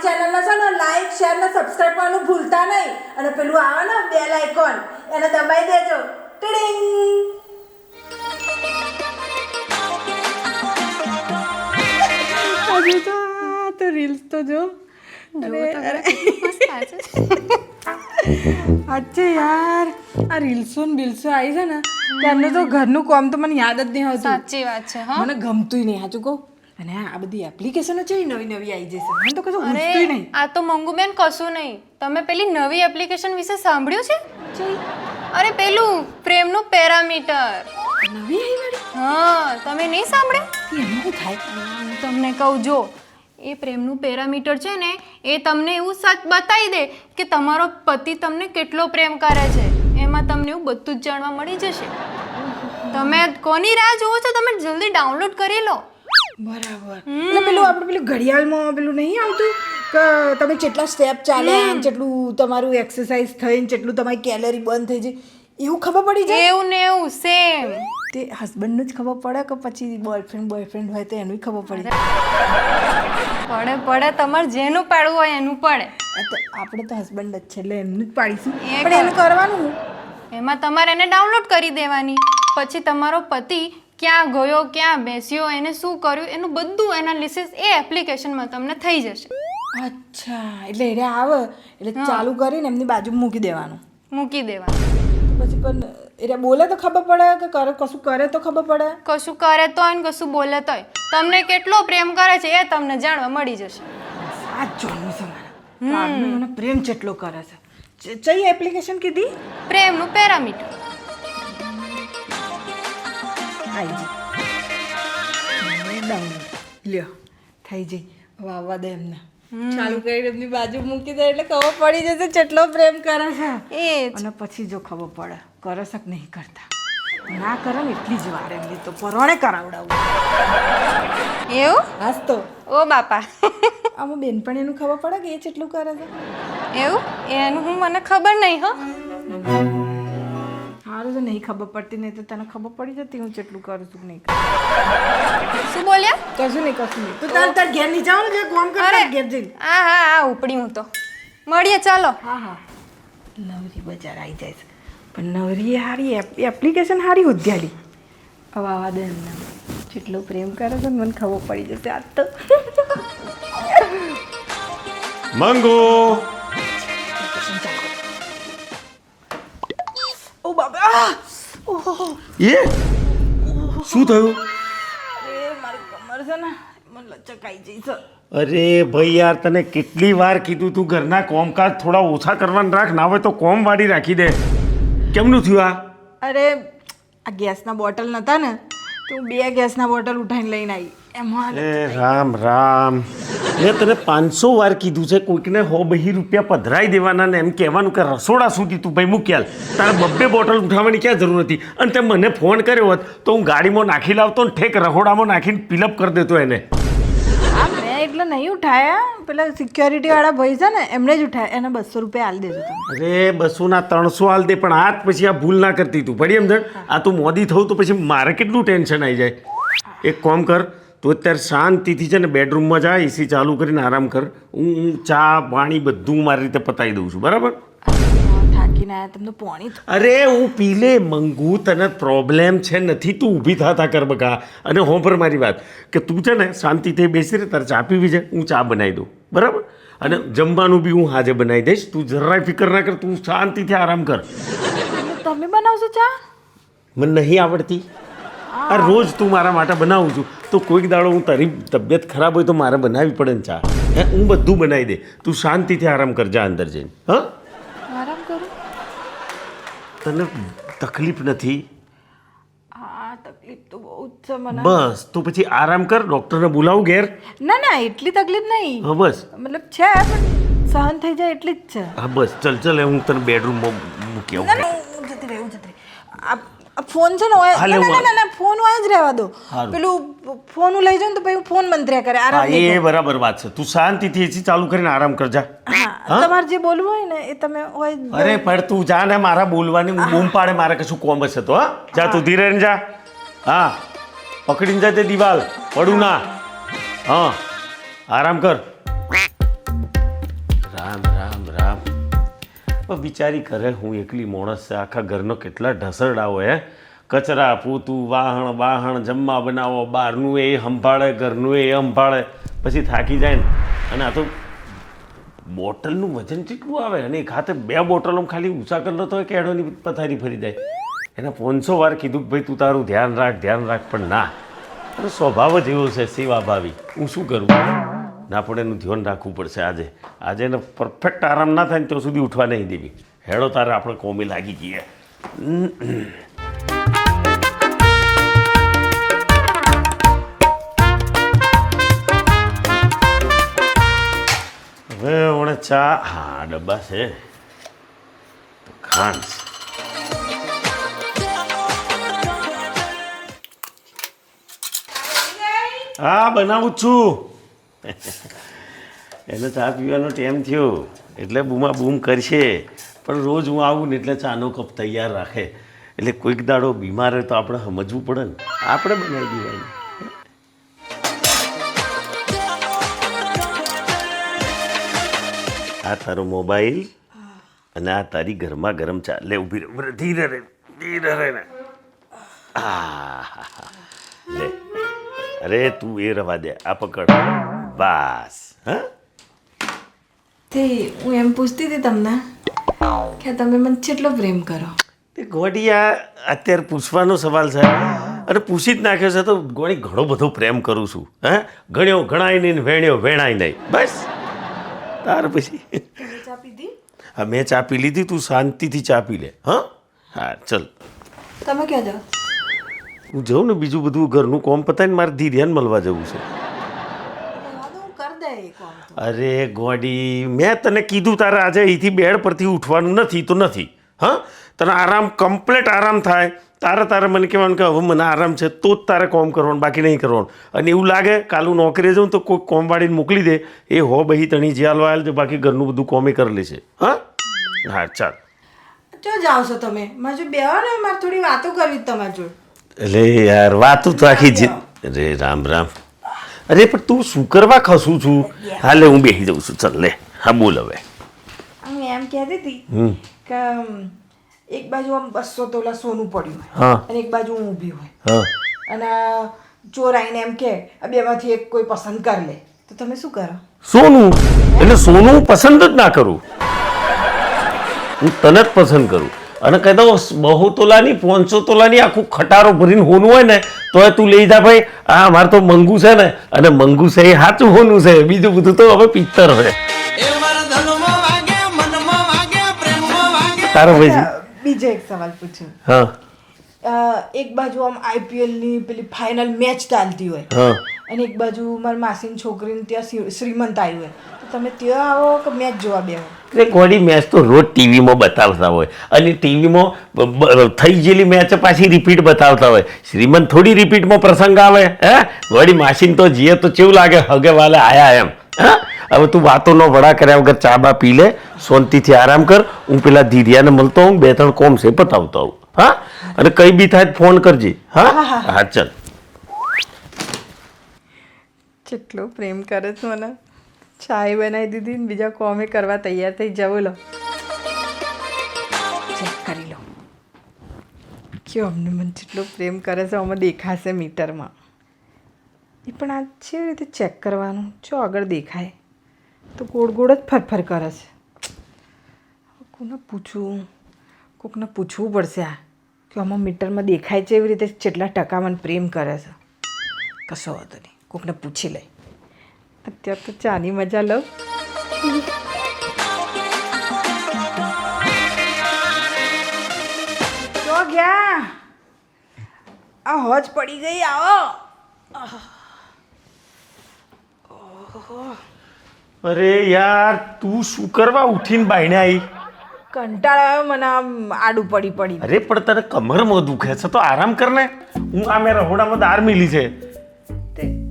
ચેનલને છે ને લાઈક શેર ને સબસ્ક્રાઇબ કરવાનું ભૂલતા નહીં અને પેલું આવે ને બેલ આઇકોન એને દબાઈ દેજો ટીડિંગ હજુ તો રીલ્સ તો જો અચ્છા યાર આ રીલ્સો ને બિલ્સો આવી છે ને ત્યારનું તો ઘરનું કામ તો મને યાદ જ નહીં આવતું. સાચી વાત છે. હા, મને ગમતું નહીં સાચું કહું. અને આ બધી એપ્લિકેશનો છે નવી નવી આવી જશે મને તો કશું ગમતું નહીં. આ તો મંગુબેન કશું નહીં. તમે પેલી નવી એપ્લિકેશન વિશે સાંભળ્યું છે? અરે પેલું પ્રેમનું પેરામીટર નવી આવી વાળી હા, તમે નહીં સાંભળ્યું? એમાં શું થાય? હું તમને કહું જો એ પ્રેમનું પેરામીટર છે ને એ તમને એવું સચ બતાવી દે કે તમારો પતિ તમને કેટલો પ્રેમ કરે છે. એમાં તમને એવું બધું જ જાણવા મળી જશે. તમે કોની રાહ જુઓ છો? તમે જલ્દી ડાઉનલોડ કરી લો. બરાબર. એટલે પેલું આપણે પેલું ઘડિયાળમાં પેલું નહીં આવતું કે તમે જેટલા સ્ટેપ ચાલ્યા જેટલું તમારું એક્સરસાઇઝ થઈને જેટલું તમારી કેલરી બંધ થઈ જાય એવું ખબર પડી જાય. એવું ને એવું સેમ. તે હસબન્ડનું જ ખબર પડે કે પછી બોયફ્રેન્ડ હોય તો એનું ખબર પડી જાય? પડે તમારે જેનું પાડવું હોય એનું પડે. તો આપણે તો હસબન્ડ જ છે એટલે એમનું જ પાડીશું. પણ એનું કરવાનું હું એમાં તમારે એને ડાઉનલોડ કરી દેવાની. પછી તમારો પતિ ક્યાં ગયો ક્યાં બેસ્યો એને શું કર્યું એનું બધું એનાલિસિસ એ એપ્લિકેશનમાં તમને થઈ જશે. અચ્છા એટલે એને આવે એટલે ચાલુ કરીને એમની બાજુમાં મૂકી દેવાનું. મૂકી દેવાનું. પછી પણ એને બોલે તો ખબર પડે કે કરે કશું કરે તો ખબર પડે. કશું કરે તો અને કશું બોલે તોય તમને કેટલો પ્રેમ કરે છે એ તમને જાણવા મળી જશે. સાચ જોવાનું છે મારા મને પ્રેમ જેટલો કરે છે. ચઈ એપ્લિકેશન કીધી? પ્રેમનું પેરામીટર. આઈ જી ડાઉનલોડ લ્યો થઈ જઈ. હવે આવવા દે એમને ચાલુ કરીને એમની બાજુ મૂકી દે એટલે ખબર પડી જશે કેટલો પ્રેમ કરે છે. એ અને પછી જો ખબર પડે કરે છે કે નહીં કરતા ના કરે ને એટલી જ વાર એમની તો પરોણે કરાવડાવું. એવું? હાસ તો ઓ બાપા. આમાં બેનપણીનું ખબર પડે કે એ જેટલું કરે છે. એવું? એનું હું મને ખબર નહીં. હો સારું તો નહીં ખબર પડતી નહીં તો તને ખબર પડી જતી હું જેટલું કરું છું નહીં. શું બોલ્યા? કશું નહીં તું તાર ઘેર નહીં જાવ ને કોમ કર ઘેર જઈને. હા ઉપડી હું તો મળીએ ચાલો. હા નવરી બજાર આવી જાય છે પણ નવરી હારી એપ્લિકેશન હારી ઉદ્યાલી. હવે આવા દે એમને જેટલો પ્રેમ કરે છે ને મને ખબર પડી જશે આજ તો. મંગુ ઓ બાબા એ શું થયું? અરે મારી કમર છે ને મને લચકાઈ જઈ છે. અરે ભાઈ યાર તને કેટલી વાર કીધું તું ઘરના કોમકાજ થોડા ઓછા કરવાના રાખ ના હોય તો કોમ વાળી રાખી દે. કેમનું થયું આ? અરે આ ગેસના બોટલ નતા ને તો હું 2 ગેસના બોટલ ઉઠાઈને લઈને આવી એમાં. એ રામ રામ મેં તને 500 વાર કીધું છે કોઈકને 100-200 રૂપિયા પધરાઈ દેવાના ને એમ કહેવાનું કે રસોડા સુધી તું ભાઈ મૂક્યાલ તારે 2 બોટલ ઉઠાવવાની ક્યાં જરૂર હતી. અને તે મને ફોન કર્યો હોત તો હું ગાડીમાં નાખી લાવતો ને ઠેક રહોડામાં નાખીને પિલઅપ કરી દેતો એને. હા મેં એટલે નહીં ઉઠાયા પેલા સિક્યોરિટી વાળા ભાઈ છે ને એમણે જ ઉઠાયા એને 200 રૂપિયા આલી દેજો તમે. અરે 200 ના 300 હાલ દે પણ આજ પછી આ ભૂલ ના કરતી તું પડી એમ જણ. આ તું મોદી થવું તો પછી મારે કેટલું ટેન્શન આવી જાય. એક કામ કર તું અત્યારે શાંતિથી છે ને બેડરૂમમાં જા એસી ચાલુ કરીને આરામ કર. હું ચા પાણી બધું મારી રીતે પતાવી દઉં છું બરાબર. થાકીને આયા તમને પાણી. અરે હું પી લે મંગુ તને પ્રોબ્લેમ છે નથી તું ઊભી થતા કર બકા. અને હોં પર મારી વાત કે તું છે ને શાંતિથી બેસી રહે તારે ચા પીવી છે હું ચા બનાવી દઉં બરાબર. અને જમવાનું બી હું હાજે બનાવી દઈશ તું જરાય ફિકર ના કર તું શાંતિથી આરામ કર. તમે બનાવશો ચા? મને નહીં આવડતી. આ રોજ તું મારા માટે બનાવું છું તો કોઈક દાડો હું તારી તબિયત ખરાબ હોય તો મારે બનાવવી પડે ને ચા. હું બધું બનાવી દે તું શાંતિથી આરામ કરજા અંદર જઈને. હા આરામ કરું. તને તકલીફ નથી? હા તકલીફ તો બહુ જ છે મને. બસ તો પછી આરામ કર ડૉક્ટરને બોલાવું ઘેર. ના એટલી તકલીફ નહીં. હા બસ મતલબ છે પણ સહન થઈ જાય એટલી જ છે. હા બસ ચલ હું તને બેડરૂમમાં મૂકી આવું. હું જતી રહી આ ફોન છે ને ના ફોન હોય જ રહેવા દો. પેલું ફોન લઈ જાઉં ને તો પછી ફોન મંત્ર્યા કરે આરામ. એ બરાબર વાત છે તું શાંતિથી એસી ચાલુ કરીને આરામ કરજા. તમારે જે બોલવું હોય ને એ તમે હોય. અરે પણ તું જા ને મારા બોલવાની બૂમ પાડે મારે કશું કોમ હશે તો. હા જા તું ધીરે જા. હા પકડીને જા તે દિવાલ પડું ના. હા આરામ કર. પણ બિચારી કરે હું એકલી માણસ છે, આખા ઘરનો કેટલા ઢસરડા હોય, કચરા પોતું વાહણ વાહણ જમવા બનાવો, બહારનું એ સંભાળે, ઘરનું એ સંભાળે, પછી થાકી જાય ને. અને આ તો બોટલનું વજન કેટલું આવે, અને એક હાથે 2 બોટલો ખાલી ઊંચા કરલો તો કેળોની પથારી ફરી જાય. એને 500 વાર કીધું કે ભાઈ તું તારું ધ્યાન રાખ, પણ ના, અને સ્વભાવ જ એવો છે સેવાભાવી. હું શું કરું? ના પણ એનું ધ્યાન રાખવું પડશે. આજે એને પરફેક્ટ આરામ ના થાય ને ત્યાં સુધી ઉઠવા નહીં દેવી. હેડો તારે આપણે કોમી લાગી જઈએ. હવે ઓણે ચા, હા ડબ્બા છે, ખાંડ છે. હા બનાવું છું. એને ચા પીવાનો ટાઈમ થયો એટલે બૂમા બૂમ કરશે, પણ રોજ હું આવું ને એટલે ચાનો કપ તૈયાર રાખે. એટલે કોઈક દાડો બીમાર હોય તો આપણે સમજવું પડે ને, આપણે બનાવી દેવાની. આ તારો મોબાઈલ અને આ તારી ગરમા ગરમ ચા. લે ઊભી રહે, ધીરે રહે ને. લે અરે તું એ રવા દે, આ પકડ બસ. હા તે હું એમ પૂછતી હતી તમને કે તમે મને કેટલો પ્રેમ કરો? તે ગોડી આ અત્યારે પૂછવાનો સવાલ છે, અને પૂછી જ નાખ્યો છે તો ગોળી ઘણો બધો પ્રેમ કરું છું. હા ગણ્યો ગણાય નહીં, વેણ્યો વેણાય નહીં. બસ તાર પછી ચા પીધી? હા મેં ચા પી લીધી, તું શાંતિથી ચા પી લે. હા ચલ તમે ક્યાં જાઓ? હું જાઉં ને, બીજું બધું ઘરનું કોમ પતાવીને મારે ધીર્યાન મળવા જવું છે. હું કરી દે એ કામ તો. અરે ગોડી મેં તને કીધું તારે આજે અહીંથી બેડ પરથી ઉઠવાનું નથી તો નથી. હા તને આરામ, કમ્પ્લેટ આરામ થાય. તારે મને કહેવાનું કે હવે મને આરામ છે તો જ તારે કોમ કરવાનું, બાકી નહીં કરવાનું. અને એવું લાગે કાલું નોકરીએ જાઉં તો કોઈ કોમ વાળીને મોકલી દે, એ હો બહી તણી જ્યાં આવેલ છે, બાકી ઘરનું બધું કોમે કરી લેશે. હા ચાલ. ચો જાઓ છો તમે? મારે બેહો ને, મારે થોડી વાતો કરવી જ તમારી જોડે. એટલે યાર વાતું તો આખી જ. અરે રામ રામ. અરે પણ તું શું કરવા ખસું છું? હા લે હું બેસી જાઉં છું. ચાલ લે. હા બોલ હવે. હું એમ કહેતી હતી કે એક બાજુ આમ 200 તોલા સોનું પડ્યું હોય, હા અને એક બાજુ હું ઊભી હોય, હા અને ચોર આવીને એમ કે આ બેમાંથી એક કોઈ પસંદ કરી લે, તો તમે શું કરો? સોનું? એટલે સોનું હું પસંદ જ ના કરું, હું તને જ પસંદ કરું. અને કહી દઉં 200 તોલાની 500 તોલાની આખું ખટારો ભરીને હોનું હોય ને તો તું લઈ જા ભાઈ. આ અમારે તો મંગુ છે ને, અને મંગુ છે એ સાચું હોનું છે, બીજું બધું તો હવે પિત્તર હોય. તારો ભાઈ બીજો એક સવાલ પૂછું. હા એક બાજુ આમ IPL ની પેલી ફાઇનલ મેચ ચાલતી હોય, હા અને એક બાજુ મારી માસીની છોકરીને ત્યાં શ્રીમંત આવ્યું હોય, તો તમે ત્યાં આવો કે મેચ જોવા બેહો? એટલે કોડી મેચ તો રોજ ટીવીમાં બતાવતા હોય, અને ટીવીમાં થઈ ગયેલી મેચ પાછી રિપીટ બતાવતા હોય. શ્રીમંત થોડી રિપીટમાં પ્રસંગ આવે? હે વળી માસીન તો જીએ તો કેવું લાગે હગે વાલે આયા એમ. હા હવે તું વાતોનો વડા કર્યા વગર ચા બા પી લે, શાંતિથી આરામ કર. હું પેલા ધીરિયાને મળતો હું, 2-3 કોમ છે પતાવતો આવું. હા અને કઈ બી થાય ફોન કરજે. હા હા ચાલ. કેટલો પ્રેમ કરે છે મને. ચાય બનાવી દીધી ને બીજા કોમે કરવા તૈયાર થઈ જવું. લો ચેક કરી લો કયો અમને મને જેટલો પ્રેમ કરે છે આમાં દેખાશે મીટરમાં. એ પણ આ છે રીતે ચેક કરવાનું, જો આગળ દેખાય તો ગોળ ગોળ જ ફરફર કરે છે. કોને પૂછવું? કોકને પૂછવું પડશે આ કે આમાં મીટરમાં દેખાય છે એવી રીતે કેટલા ટકા મને પ્રેમ કરે છે. કશો વાંધો નહીં, કોકને પૂછી લે. અત્યારે તો ચાની મજા લઉં. તો ગયા આ હોજ પડી ગઈ. આવો. અરે યાર તું શું કરવા ઉઠીને બાયણે આવી? કંટાળો આવ્યો મને આમ આડું પડી પડી. અરે પણ તને કમરમાં દુખે છે તો આરામ કર ને. હું આ મેં રહોડામાં દાળ મિલી છે.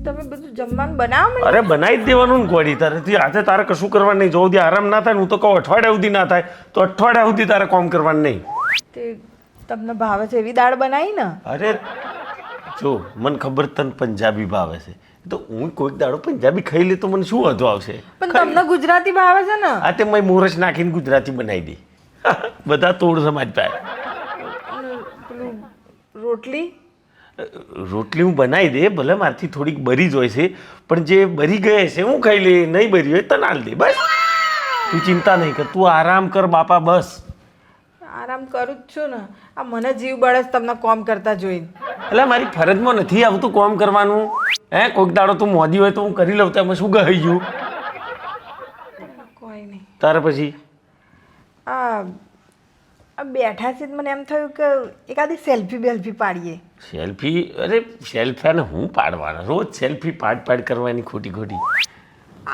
તમે બધું જમવાનું બનાવો મને? અરે બનાવી જ દેવાનું ને ગોળી. તારેથી આજે તારે કશું કરવાનું નહીં. જો સુધી આરામ ના થાય ને, હું તો કહું અઠવાડિયા સુધી ના થાય તો અઠવાડિયા સુધી તારે કામ કરવાનું નહીં. તે તમને ભાવે છે એવી દાળ બનાવી ને? અરે જો મને ખબર તને પંજાબી ભાવે છે, તો હું કોઈક દાડો પંજાબી ખાઈ લે તો મને શું વાંધો આવશે? પણ તમને ગુજરાતી ભાવે છે ને? આ તે મેં મોરસ નાખીને ગુજરાતી બનાવી દે. બધા તોડ સમાજ પાસે. પેલું રોટલી રોટલી હું બનાવી દે, ભલે મારથી થોડીક બરી જ હોય છે, પણ જે બરી ગઈ છે હું ખાઈ લે, નહીં બરી હોય તને આલ દે બસ. તું ચિંતા નહીં કર, તું આરામ કર બાપા બસ. આરામ કરું જ છું ને. આ મને જીવ બળે છે તમને કોમ કરતા જોઈને. એટલે મારી ફરજમાં નથી આવતું કોમ કરવાનું. કોઈક દાડો તું મોદી હોય તો હું કરી લઉં, તો એમાં શું ગઈ ગયું? કોઈ નહીં. તારે પછી આ બેઠા છે મને એમ થયું કે એકાદી સેલ્ફી પાડીએ. સેલ્ફી? અરે સેલ્ફી ને હું પાડવાના? રોજ સેલ્ફી પાડ કરવાની ખોટી ખોટી.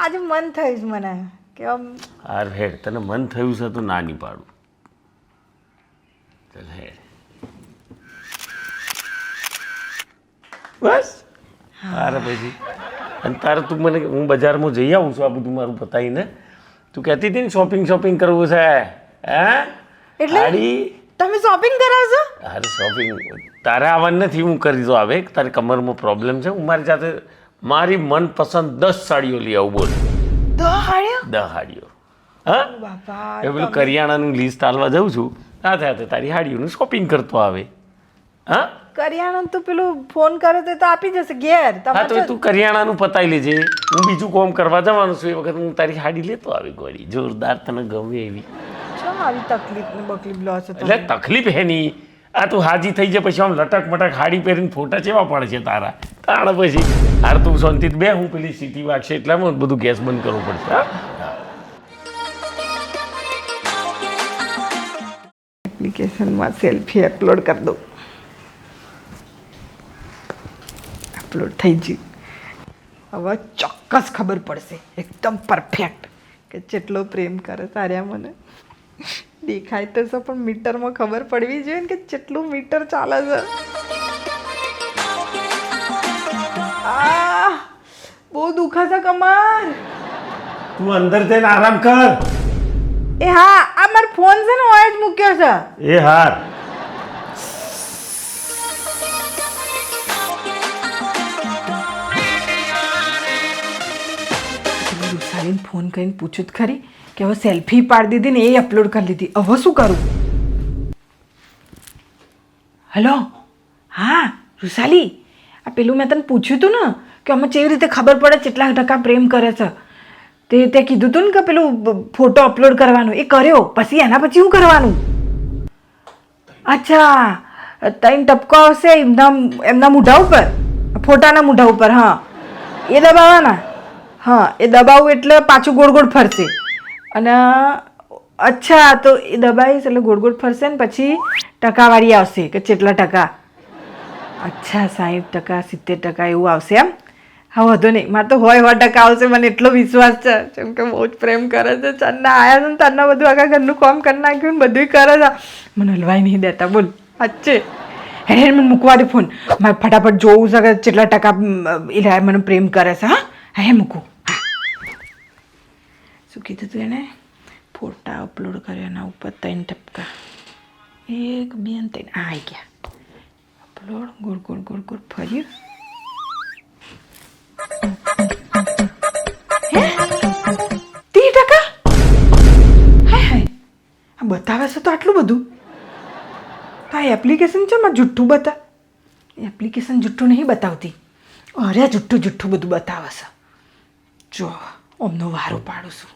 આજે મન થયું છે મને કે આમ. હાર હેડ, તને મન થયું છે તો ના નહીં પાડું. ચાલ હેડ બસ. હારે પછી અને તારે તું મને, હું બજારમાં જઈ આવું છું આ બધું મારું પતાવીને. તું કહેતી હતી ને શોપિંગ કરવું છે, હે? એટલે તમે શોપિંગ કરાવશો? અરે શોપિંગ તારે આવવાનું નથી, હું કરી દઉં. આવે તારી કમરમાં પ્રોબ્લેમ છે, હું મારી જાતે મારી મનપસંદ 10 સાડીઓ લઈ આવું. બોલ 10 સાડીઓ? 10 સાડીઓ. હા બાપા, એ પેલું કરિયાણાનું લિસ્ટ આલવા જાઉં છું, સાથે સાથે તારી સાડીઓનું શોપિંગ કરતો આવે. હા કરિયાણાનું તો પેલું ફોન કરે તો આપી જશે ઘેર. હા તો તું કરિયાણાનું પતાવી લેજે, હું બીજું કોમ કરવા જવાનું છું. એ વખત હું તારી સાડી લેતો આવી ગોળી જોરદાર, તને ગમે એવી. આવી તકલીફ ને બકલીફ લો છો એટલે તકલીફ હે નહીં, આ તું હાજી થઈ જાય પછી આમ લટક મટક હાડી પહેરીને ફોટા ચેવા પડે છે તારા. તાણ પછી હાર તું શાંતિ બે, હું પેલી સીટી વાગશે એટલામાં બધું ગેસ બંધ કરવું પડશે. હા એપ્લિકેશનમાં સેલ્ફી અપલોડ કરી દઉં. અપલોડ થઈ ગયું. હવે ચોક્કસ ખબર પડશે એકદમ પરફેક્ટ કે જેટલો પ્રેમ કરે તાર્યા મને. દેખાય તો છે પણ મીટરમાં ખબર પડવી જોઈએ ને કે કેટલું મીટર ચાલે છે. બહુ દુખા છે કમર. તું અંદર જઈને આરામ કર. એ હા, આ મારો ફોન છે ને ઓય જ મૂક્યો છે. એ હાર રૂસાલીને ફોન કરીને પૂછ્યું જ ખરી કે હવે સેલ્ફી પાડી દીધી ને એ અપલોડ કરી લીધી, હવે શું કરું? હેલો, હા રૂસાલી, આ પેલું મેં તને પૂછ્યું હતું ને કે અમે કેવી રીતે ખબર પડે કેટલા ટકા પ્રેમ કરે છે, તે કીધું હતું ને કે પેલું ફોટો અપલોડ કરવાનો, એ કર્યો. પછી એના પછી શું કરવાનું? અચ્છા, 3 ટપકો આવશે એમના મોઢા ઉપર, ફોટાના મોઢા ઉપર. હા એ દબાવવાના. હા એ દબાવું એટલે પાછું ગોળ ગોળ ફરશે. અને અચ્છા, તો એ દબાવીશ એટલે ગોળ ગોળ ફરશે ને પછી ટકાવારી આવશે કે કેટલા ટકા. અચ્છા 60%, 70% એવું આવશે એમ? હા વધુ નહીં, મારે તો 100% આવશે, મને એટલો વિશ્વાસ છે. જેમ કે બહુ જ પ્રેમ કરે છે. ચન્ના આવ્યા છે ને તન્ના બધું આખા ઘરનું કામ કરી નાખ્યું ને બધું કરે છે. મને હલવાઈ નહીં દેતા. બોલ અચ્છે હે મને મૂકવા દે ફોન, મારે ફટાફટ જોવું છે કે કેટલા ટકા એ મને પ્રેમ કરે છે. હા હે મૂકું. હા શું કીધું તું એને? ફોટા અપલોડ કર્યા એના ઉપર 3 ટપકા, 1 2 3 આવી ગયા. અપલોડ ગોળ ગોળ ગોળ ગોળ ફર્યું. 30%? હાય હાય, આ બતાવે છે તો આટલું બધું. આ એપ્લિકેશન છે માં જુઠ્ઠું બતા. એપ્લિકેશન જુઠ્ઠું નહીં બતાવતી, અરે જુઠ્ઠું બધું બતાવે છે. જો ઓમનો વારો પાડું છું.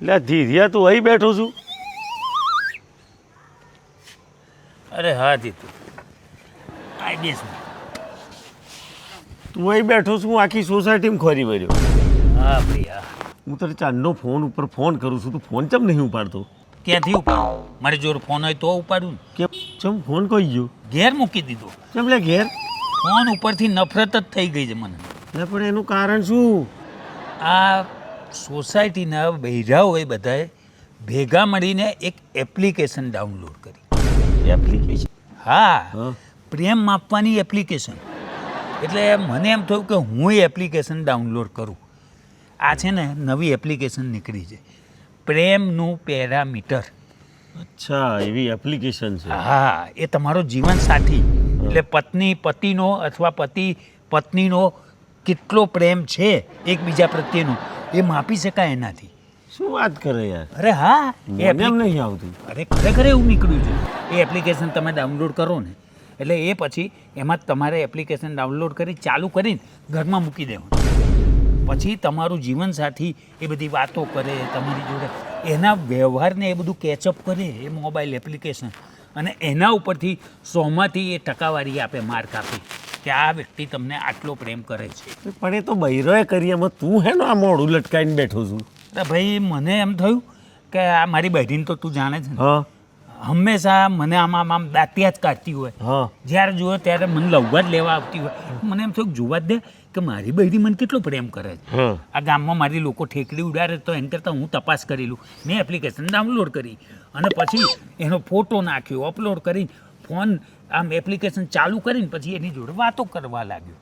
એટલે ધીરિયા તું અહીં બેઠો છું? અરે હા જીતુ, આઈ બેસ. તું અહીં બેઠો છું, હું આખી સોસાયટીમાં ખોરી વર્યો. હા ભાઈ હા. હું તને ચાંદનો ફોન ઉપર ફોન કરું છું, તું ફોન ચમ નહીં ઉપાડતો? ક્યાંથી ઉપાડું? મારી જોડે ફોન હોય તો ઉપાડું ને. કે ચમ ફોન કોઈ ગયો? ઘેર મૂકી દીધો. ચમ લે ઘેર? ફોન ઉપરથી નફરત જ થઈ ગઈ છે મને. એટલે પણ એનું કારણ શું? આ સોસાયટીના બૈરા હોય બધાએ ભેગા મળીને એક એપ્લિકેશન ડાઉનલોડ કરી. એપ્લિકેશન? હા, પ્રેમ માપવાની એપ્લિકેશન. એટલે મને એમ થયું કે હું એ એપ્લિકેશન ડાઉનલોડ કરું. આ છે ને નવી એપ્લિકેશન નીકળી છે, પ્રેમનું પેરામીટર. અચ્છા, એવી એપ્લિકેશન છે. હા, એ તમારો જીવન સાથી એટલે પત્ની પતિનો અથવા પતિ પત્નીનો કેટલો પ્રેમ છે એકબીજા પ્રત્યેનો એ માપી શકાય એનાથી. શું વાત કરે યાર? અરે હા, એ મને એમ નહીં આવતું. અરે ખરેખર એવું નીકળ્યું છે. એ એપ્લિકેશન તમે ડાઉનલોડ કરો ને એટલે એ પછી એમાં તમારે એપ્લિકેશન ડાઉનલોડ કરી ચાલુ કરીને ઘરમાં મૂકી દેવાનું. પછી તમારું જીવનસાથી એ બધી વાતો કરે તમારી જોડે, એના વ્યવહારને એ બધું કેચઅપ કરે એ મોબાઈલ એપ્લિકેશન, અને એના ઉપરથી 100માંથી એ ટકાવારી આપે, માર્ક આપે કે આ વ્યક્તિ તમને આટલો પ્રેમ કરે છે. પણ એ તો બૈરોએ કરી, એમાં તું હે ને આ મોઢું લટકાઈને બેઠો છું. અરે ભાઈ, મને એમ થયું કે આ મારી બહેરીને તો તું જાણે છે ને, હા હંમેશા મને આમ દાંતિયા જ કાઢતી હોય. હા, જ્યારે જુઓ ત્યારે મને લવવા જ લેવા આવતી હોય. મને એમ થયું જોવા જ દે કે મારી બહેરી મને કેટલો પ્રેમ કરે છે. હા. આ ગામમાં મારી લોકો ઠેકડી ઉડાડે તો એમ કરતાં હું તપાસ કરી લઉં. મેં એપ્લિકેશન ડાઉનલોડ કરી અને પછી એનો ફોટો નાખ્યો, અપલોડ કરીને ફોન આમ એપ્લિકેશન ચાલુ કરીને પછી એની જોડે વાતો કરવા લાગ્યો.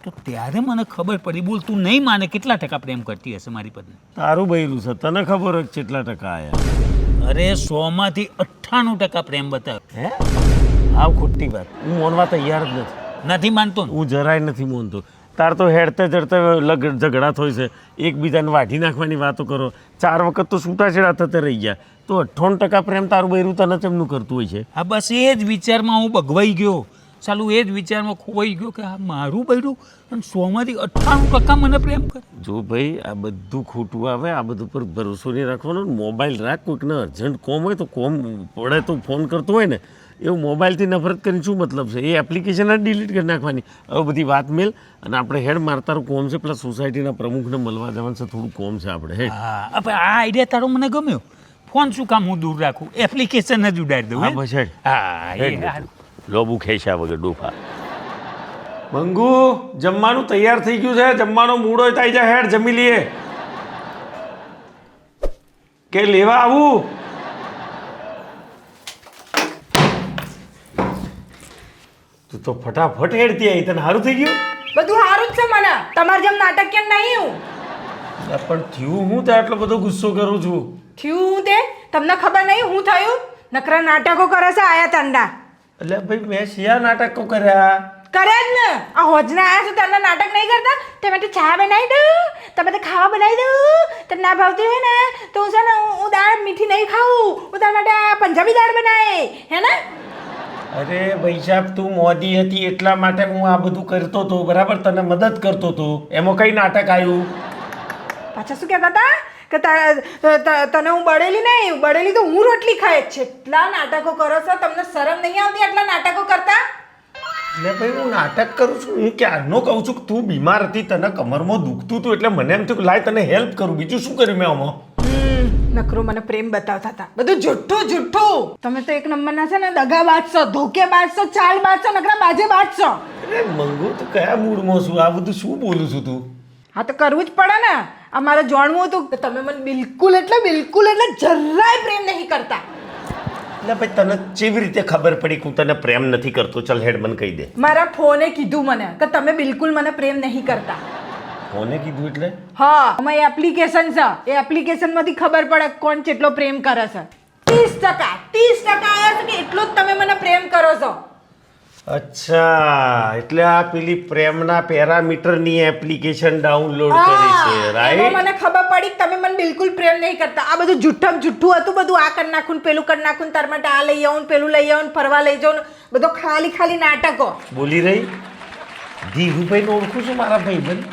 તો ત્યારે મને ખબર પડી, બોલ તું નહીં માને કેટલા ટકા પ્રેમ કરતી હશે મારી પત્ની? તારું બૈરું છે, તને ખબર હોય કેટલા ટકા આયા? અરે 100માંથી 98% પ્રેમ બતાવ્યો. હે? આવ ખોટી વાત, હું માનવા તૈયાર જ નથી. નથી માનતો ને? હું જરાય નથી માનતો. તાર તો હેડતે ચડતે ઝઘડા થાય છે, એકબીજાને વાઢી નાખવાની વાતો કરો, 4 વખત તો છૂટાછેડા થતા રહી ગયા, તો 98% પ્રેમ તારું બૈરું તને ચેમનું કરતું હોય છે? હા, બસ એ જ વિચારમાં હું ભગવાઈ ગયો. ચાલુ એ જ વિચારમાં ખોવાઈ ગયો કે આ મારું બૈરું અને 100માંથી 98% મને પ્રેમ કરે. જો ભાઈ, આ બધું ખોટું આવે, આ બધું પર ભરોસો નહીં રાખવાનો. મોબાઈલ રાખ, કોઈકને અર્જન્ટ કોમ હોય તો કોમ પડે તો ફોન કરતો હોય ને, એવું મોબાઈલથી નફરત કરીને શું મતલબ છે? એ એપ્લિકેશન જ ડિલીટ કરી નાખવાની. હવે બધી વાત મેલ અને આપણે હેડ મારતારું કોમ છે, પ્લસ સોસાયટીના પ્રમુખને મળવા જવાનું છે, થોડું કોમ છે આપણે. હેડ. હા, હવે આ આઈડિયા તારો મને ગમ્યો. ફોન શું કામ હું દૂર રાખું, એપ્લિકેશન જ ઉડાડી દઉં. હા બસ હેડ. હા, એ હેડ. હારું. લોબુ ખેંચ્યા વગર ડોફા. મંગુ, જમવાનું તૈયાર થઈ ગયું છે, જમવાનો મૂડ હોય તો આવી જા, હેડ જમી લઈએ. કે લેવા આવું? તું તો ફટાફટ હેડતી આવી, તને સારું થઈ ગયું? બધું સારું જ છે મને, તમારે જેમ નાટક કેમ નહીં હું પણ થયું હું તો આટલો બધો ગુસ્સો કરું છું? થયું હું તે તમને ખબર નહીં હું થયું? નકરા નાટકો કરે છે આયા તંડા. એટલે ભાઈ મેં શિયા નાટકો કર્યા? કરે જ ને, આ હોજના આયા છો તમને નાટક નહીં કરતા? તમે તો ચા બનાવી દઉં, તમે તો ખાવા બનાવી દઉં, તને ના ભાવતી હોય ને તો હું છે ને હું દાળ મીઠી નહીં ખાઉં, હું તારા માટે આ પંજાબી દાળ બનાવે હે ને. અરે ભાઈ સાહેબ, તું મોદી હતી એટલા માટે હું આ બધું કરતો હતો, બરાબર, તને મદદ કરતો હતો, એમાં કઈ નાટક આવ્યું? પાછા શું કહેતા હતા કે તને હું બળેલી નહીં, બળેલી તો હું રોટલી ખાય જ છે. એટલા નાટકો કરો છો, તમને શરમ નહીં આવતી આટલા નાટકો કરતા? એટલે ભાઈ હું નાટક કરું છું, હું ક્યારનો કહું છું કે તું બીમાર હતી, તને કમરમાં દુખતું હતું, એટલે મને એમ થયું કે લાય તને હેલ્પ કરું. બીજું શું કર્યું મેં આમાં? નકરો મને પ્રેમ બતાવતા હતા, બધું જુઠ્ઠું જુઠ્ઠું. તમે તો એક નંબરના છે ને દગાબાજ છો, ધોકેબાજ છો, ચાલબાજ છો, નકરા બાજેબાજ છો. અરે મંગુ, તું કયા મૂડમાં છું? આ બધું શું બોલું છું તું? હા તો કરવું જ પડે ને. આ મારે જાણવું હતું કે તમે મને બિલકુલ એટલે જરાય પ્રેમ નહીં કરતા. એટલે ભાઈ તને કેવી રીતે ખબર પડી કે હું તને પ્રેમ નથી કરતો? ચાલ હેડ મને કહી દે. મારા ફોને કીધું મને કે તમે બિલકુલ મને પ્રેમ નહીં કરતા. કોને કીધું એટલે? હા, અમે એપ્લિકેશન છે, એ એપ્લિકેશનમાંથી ખબર પડે કોણ કેટલો પ્રેમ કરે છે. 30% આવ્યા છે કે એટલો જ તમે મને પ્રેમ કરો છો. અચ્છા, એટલે આ પેલી પ્રેમના પેરામીટરની એપ્લિકેશન ડાઉનલોડ કરી છે, એમાં રાઈટ? મને ખબર પડી કે તમે મને બિલકુલ પ્રેમ નહીં કરતા. આ બધું જુઠ્ઠું હતું, બધું આ કરી નાખું ને પેલું કરી નાખું, તાર માટે આ લઈ આવું, પેલું લઈ આવું, ફરવા લઈ જાઉં, બધો ખાલી નાટકો. બોલી રહી. ધીરુભાઈને ઓળખું છું, મારા ભાઈબંધ.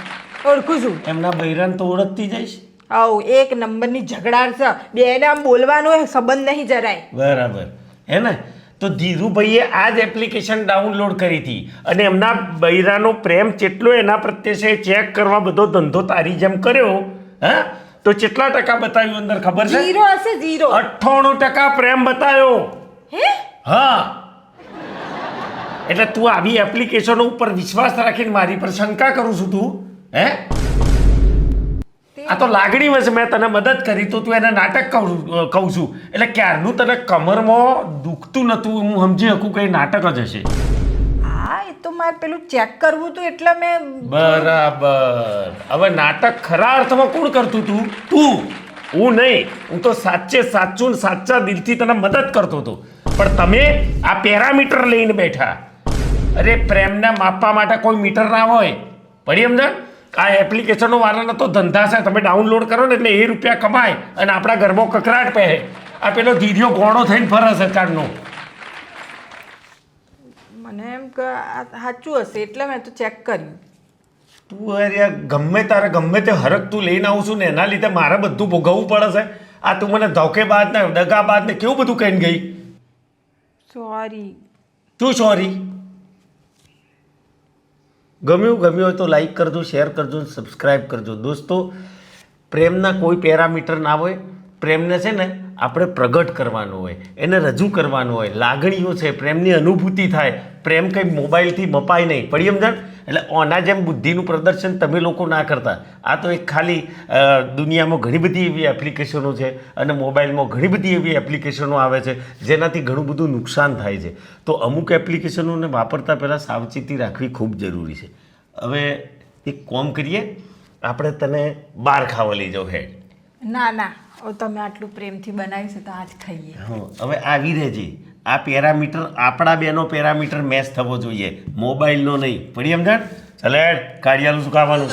ઓળખું છું. એમના બૈરાને તો ઓળખતી જઈશ. આવ એક નંબરની ઝઘડાર છે, બે નામ બોલવાનું સંબંધ નહીં જરાય. બરાબર હે ને? તો ધીરુભાઈએ આ જ એપ્લિકેશન ડાઉનલોડ કરી હતી અને એમના બૈરાનો પ્રેમ કેટલો એના પ્રત્યે છે ચેક કરવા બધો ધંધો તારી જેમ કર્યો. હા, તો કેટલા ટકા બતાવ્યું અંદર ખબર છે? 0 હશે, 0. 98% પ્રેમ બતાવ્યો. હે? હા, એટલે તું આવી એપ્લિકેશનો ઉપર વિશ્વાસ રાખીને મારી પર શંકા કરું છું તું? હે? આ તો લાગણી વચ્ચે મેં તને મદદ કરી તો તું એને નાટક કહું છું. એટલે ક્યારનું તને કમરમાં દુખતું નતું, હું સમજી શકું કે નાટક જ હશે. હા, એ તો મારે પેલું ચેક કરવું હતું એટલે મેં બરાબર. હવે નાટક ખરા અર્થમાં કોણ કરતું તું? તું. હું નહીં. હું તો સાચે સાચું ને સાચા દિલથી તને મદદ કરતો હતો. પણ તમે આ પેરામીટર લઈને બેઠા. અરે પ્રેમને માપવા માટે કોઈ મીટર ના હોય. પડી સમજણ? આ એપ્લિકેશનો વાળાનો તો ધંધા છે. તમે ડાઉનલોડ કરો ને એટલે એ રૂપિયા કમાય અને આપણા ઘરમાં કકરાટ પહેરે. આ પેલો ધીર્યો ગોળો થઈને ફરે છે કારનો. મને એમ કે આ સાચું હશે એટલે મેં તો ચેક કર્યું. તું અરે ગમે તારે ગમે તે હરક તું લઈને આવું છું ને એના લીધે મારે બધું ભોગવવું પડે છે. આ તું મને ધોકેબાજ ને દગાબાજ ને કેવું બધું કહીને ગઈ. સોરી. શું સોરી? ગમ્યું હોય તો લાઈક કરજો, શેર કરજો, સબસ્ક્રાઈબ કરજો. દોસ્તો, પ્રેમના કોઈ પેરામીટર ના હોય. પ્રેમને છે ને આપણે પ્રગટ કરવાનો હોય, એને રજૂ કરવાનો હોય. લાગણીઓ છે, પ્રેમની અનુભૂતિ થાય. પ્રેમ કંઈ મોબાઈલથી મપાય નહીં. પડી સમજણ? એટલે ઓના જેમ બુદ્ધિનું પ્રદર્શન તમે લોકો ના કરતા. આ તો એક ખાલી દુનિયામાં ઘણી બધી એવી એપ્લિકેશનો છે અને મોબાઈલમાં ઘણી બધી એવી એપ્લિકેશનો આવે છે જેનાથી ઘણું બધું નુકસાન થાય છે. તો અમુક એપ્લિકેશનોને વાપરતા પહેલાં સાવચેતી રાખવી ખૂબ જરૂરી છે. હવે એક કામ કરીએ, આપણે તને બહાર ખાવા લઈ જાઓ. હેડ. ના ના, હવે તમે આટલું પ્રેમથી બનાવ્યું છે તો આજ ખાઈએ. હવે આવી રહેજે. આ પેરામીટર આપણા બેનો પેરામીટર મેચ થવો જોઈએ, મોબાઈલનો નહીં. પડી સમજણ? ચાલે કાઢિયાલું શું ખાવાનું.